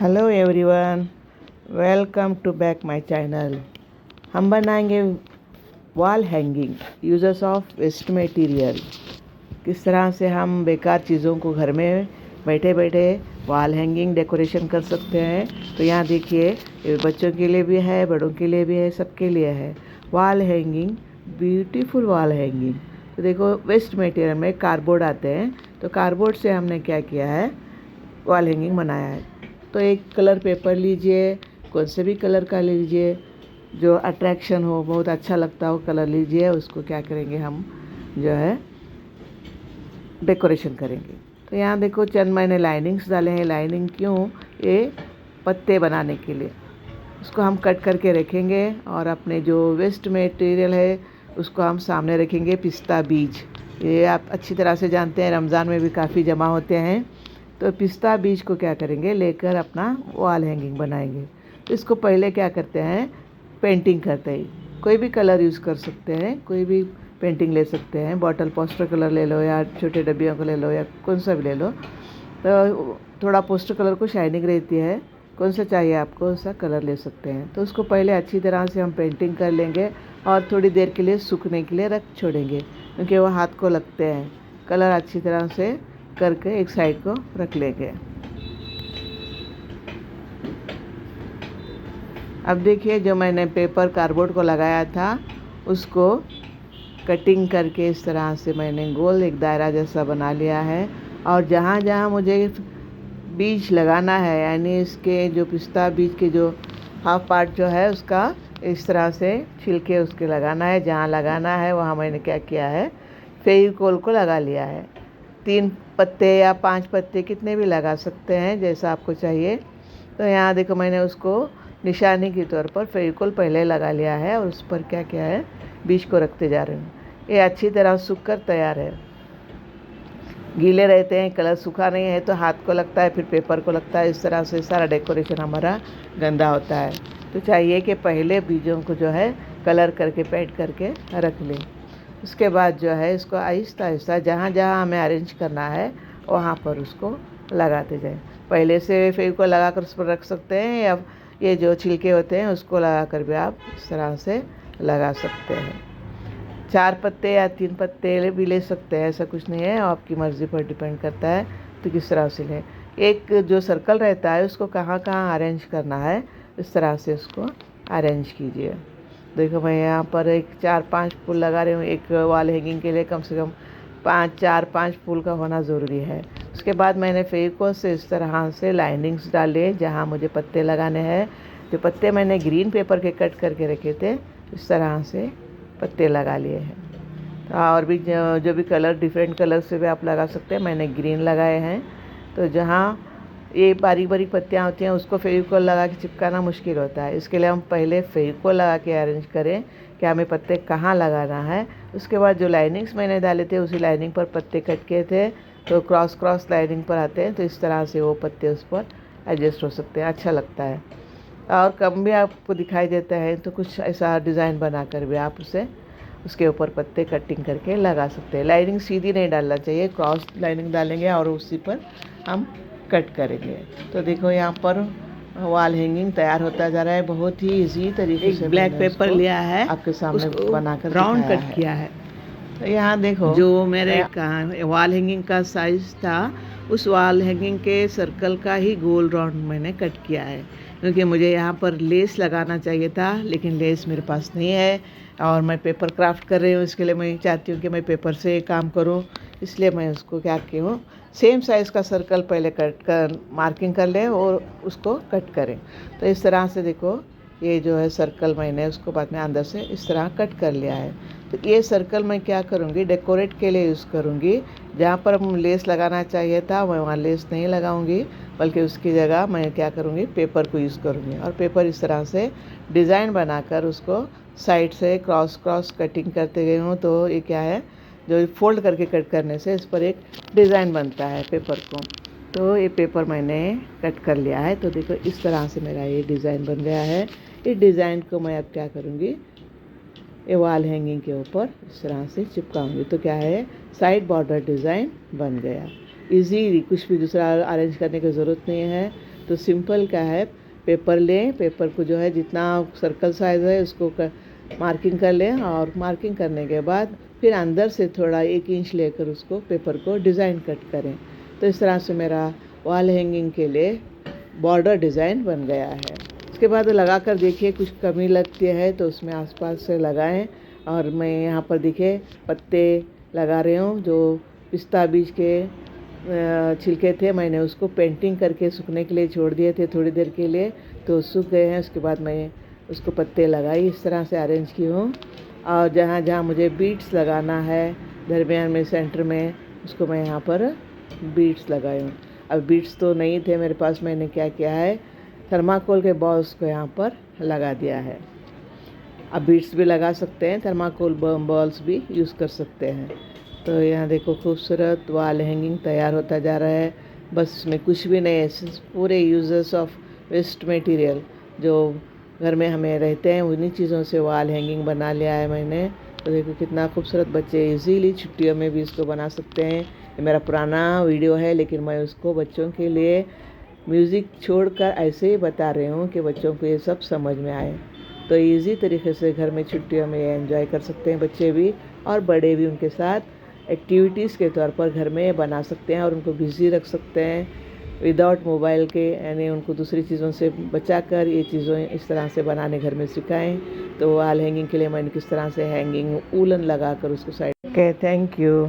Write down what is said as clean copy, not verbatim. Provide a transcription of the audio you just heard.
Hello everyone, welcome to back my channel. हम बनाएंगे wall hanging users of waste material. किस तरह से हम बेकार चीज़ों को घर में बैठे बैठे वॉल हैंगिंग डेकोरेशन कर सकते हैं। तो यहाँ देखिए, ये बच्चों के लिए भी है, बड़ों के लिए भी है, सबके लिए है wall hanging, beautiful wall hanging. तो देखो, वेस्ट मटेरियल में कार्डबोर्ड आते हैं, तो कार्डबोर्ड से हमने क्या किया है, वॉल हैंगिंग बनाया है। तो एक कलर पेपर लीजिए, कौन से भी कलर का लीजिए, जो अट्रैक्शन हो, बहुत अच्छा लगता हो कलर लीजिए। उसको क्या करेंगे, हम जो है डेकोरेशन करेंगे। तो यहाँ देखो, चंद मैंने लाइनिंग्स डाले हैं। लाइनिंग क्यों? ये पत्ते बनाने के लिए। उसको हम कट करके रखेंगे और अपने जो वेस्ट मटेरियल है उसको हम सामने रखेंगे। पिस्ता बीज, ये आप अच्छी तरह से जानते हैं, रमज़ान में भी काफ़ी जमा होते हैं। तो पिस्ता बीज को क्या करेंगे, लेकर अपना वॉल हैंगिंग बनाएंगे। तो इसको पहले क्या करते हैं, पेंटिंग करते हैं। कोई भी कलर यूज़ कर सकते हैं, कोई भी पेंटिंग ले सकते हैं। बॉटल पोस्टर कलर ले लो, या छोटे डब्बियों को ले लो, या कौन सा भी ले लो। तो थोड़ा पोस्टर कलर को शाइनिंग रहती है, कौन सा चाहिए आपको वैसा कलर ले सकते हैं। तो उसको पहले अच्छी तरह से हम पेंटिंग कर लेंगे और थोड़ी देर के लिए सूखने के लिए रख छोड़ेंगे, क्योंकि वो हाथ को लगते हैं। कलर अच्छी तरह से करके एक साइड को रख लेंगे। अब देखिए, जो मैंने पेपर कार्डबोर्ड को लगाया था उसको कटिंग करके इस तरह से मैंने गोल एक दायरा जैसा बना लिया है। और जहाँ जहाँ मुझे बीज लगाना है, यानी इसके जो पिस्ता बीज के जो हाफ पार्ट जो है उसका इस तरह से छिलके उसके लगाना है। जहाँ लगाना है वहाँ मैंने क्या किया है, फेविकोल को लगा लिया है। 3 पत्ते या 5 पत्ते कितने भी लगा सकते हैं, जैसा आपको चाहिए। तो यहाँ देखो, मैंने उसको निशानी के तौर पर फेविकोल पहले लगा लिया है और उस पर क्या किया है, बीज को रखते जा रहे हैं। ये अच्छी तरह सूख कर तैयार है। गीले रहते हैं, कलर सूखा नहीं है तो हाथ को लगता है, फिर पेपर को लगता है। इस तरह से सारा डेकोरेशन हमारा गंदा होता है। तो चाहिए कि पहले बीजों को जो है कलर करके पेंट करके रख लें। उसके बाद जो है इसको आहिस्ता आहिस्ता जहाँ जहाँ हमें अरेंज करना है वहाँ पर उसको लगाते जाएं। पहले से फेविकोल लगा कर उस पर रख सकते हैं, या ये जो छिलके होते हैं उसको लगा कर भी आप इस तरह से लगा सकते हैं। 4 पत्ते या 3 पत्ते भी ले सकते हैं, ऐसा कुछ नहीं है, आपकी मर्ज़ी पर डिपेंड करता है तो किस तरह से लें। एक जो सर्कल रहता है उसको कहाँ कहाँ अरेंज करना है, इस तरह से उसको अरेंज कीजिए। देखो, मैं यहाँ पर एक 4-5 फूल लगा रही हूँ। एक वॉल हैंगिंग के लिए कम से कम 4-5 फूल का होना ज़रूरी है। उसके बाद मैंने फेविकोल से इस तरह से लाइनिंग्स डाले जहाँ मुझे पत्ते लगाने हैं। जो पत्ते मैंने ग्रीन पेपर के कट करके रखे थे, इस तरह से पत्ते लगा लिए हैं। और भी जो भी कलर, डिफरेंट कलर से भी आप लगा सकते हैं। मैंने ग्रीन लगाए हैं। तो जहाँ ये बारीक बारीक पत्तियाँ होती हैं उसको फेविकोल लगा के चिपकाना मुश्किल होता है। इसके लिए हम पहले फेविकोल लगा के अरेंज करें कि हमें पत्ते कहाँ लगाना है। उसके बाद जो लाइनिंग्स मैंने डाले थे उसी लाइनिंग पर पत्ते कट किए थे, तो क्रॉस क्रॉस लाइनिंग पर आते हैं, तो इस तरह से वो पत्ते उस पर एडजस्ट हो सकते हैं, अच्छा लगता है। और कम भी आपको दिखाई देता है तो कुछ ऐसा डिज़ाइन बना कर भी आप उसे उसके ऊपर पत्ते कटिंग करके लगा सकते हैं। लाइनिंग सीधी नहीं डालना चाहिए, क्रॉस लाइनिंग डालेंगे और उसी पर हम कट करेंगे। तो देखो, यहाँ पर वॉल हैंगिंग तैयार होता जा रहा है। बहुत ही इजी तरीके से ब्लैक पेपर लिया है, आपके सामने बनाकर राउंड दिखाया कट है। किया है। तो यहाँ देखो, जो मेरे वॉल हैंगिंग का साइज था, उस वॉल हैंगिंग के सर्कल का ही गोल राउंड मैंने कट किया है, क्योंकि मुझे यहाँ पर लेस लगाना चाहिए था, लेकिन लेस मेरे पास नहीं है। और मैं पेपर क्राफ्ट कर रही हूँ, इसके लिए मैं चाहती हूँ कि मैं पेपर से काम करूँ, इसलिए मैं उसको क्या की हूँ, सेम साइज़ का सर्कल पहले कट कर मार्किंग कर लें और उसको कट करें। तो इस तरह से देखो, ये जो है सर्कल मैंने उसको बाद में अंदर से इस तरह कट कर लिया है। तो ये सर्कल मैं क्या करूँगी, डेकोरेट के लिए यूज़ करूँगी। जहाँ पर हम लेस लगाना चाहिए था मैं वहाँ लेस नहीं लगाऊंगी, बल्कि उसकी जगह मैं क्या करूँगी, पेपर को यूज़ करूँगी। और पेपर इस तरह से डिज़ाइन बनाकर उसको साइड से क्रॉस क्रॉस कटिंग करते गई हूँ। तो ये क्या है, जो फोल्ड करके कट करने से इस पर एक डिज़ाइन बनता है पेपर को। तो ये पेपर मैंने कट कर लिया है। तो देखो, इस तरह से मेरा ये डिज़ाइन बन गया है। इस डिज़ाइन को मैं अब क्या करूँगी, ये वॉल हैंगिंग के ऊपर इस तरह से चिपकाऊंगी। तो क्या है, साइड बॉर्डर डिज़ाइन बन गया। इजी, कुछ भी दूसरा अरेंज करने की ज़रूरत नहीं है। तो सिंपल का है, पेपर लें, पेपर को जो है जितना सर्कल साइज़ है उसको मार्किंग कर लें और मार्किंग करने के बाद फिर अंदर से थोड़ा 1 इंच लेकर उसको पेपर को डिज़ाइन कट करें। तो इस तरह से मेरा वॉल हैंगिंग के लिए बॉर्डर डिज़ाइन बन गया है। उसके बाद लगा कर देखिए, कुछ कमी लगती है तो उसमें आसपास से लगाएं। और मैं यहाँ पर देखिए पत्ते लगा रही हूँ, जो पिस्ता बीज के छिलके थे, मैंने उसको पेंटिंग करके सूखने के लिए छोड़ दिए थे थोड़ी देर के लिए, तो सूख गए हैं। उसके बाद मैं उसको पत्ते लगाई, इस तरह से अरेंज की हूँ। और जहाँ जहाँ मुझे बीड्स लगाना है दरमियान में, सेंटर में, उसको मैं यहाँ पर बीड्स लगाई हूँ। अब बीड्स तो नहीं थे मेरे पास, मैंने क्या किया है, थर्माकोल के बॉल्स को यहाँ पर लगा दिया है। अब बीड्स भी लगा सकते हैं, थर्माकोल बॉल्स भी यूज़ कर सकते हैं। तो यहाँ देखो खूबसूरत वॉल हैंगिंग तैयार होता जा रहा है। बस इसमें कुछ भी नहीं है, पूरे यूजेस ऑफ वेस्ट मटेरियल जो घर में हमें रहते हैं उन्हीं चीज़ों से वॉल हैंगिंग बना लिया है मैंने। तो देखो कितना खूबसूरत, बच्चे इजीली छुट्टियों में भी इसको बना सकते हैं। ये मेरा पुराना वीडियो है, लेकिन मैं उसको बच्चों के लिए म्यूज़िक छोड़कर ऐसे ही बता रही हूँ कि बच्चों को ये सब समझ में आए। तो इजी तरीके से घर में छुट्टियों में एंजॉय कर सकते हैं बच्चे भी और बड़े भी। उनके साथ एक्टिविटीज़ के तौर पर घर में बना सकते हैं और उनको बिज़ी रख सकते हैं विदाउट मोबाइल के, यानी उनको दूसरी चीज़ों से बचाकर ये चीज़ों इस तरह से बनाने घर में सिखाएं। तो वॉल हैंगिंग के लिए मैंने किस तरह से हैंगिंग वूलन लगा कर उसको साइड। Okay, thank you.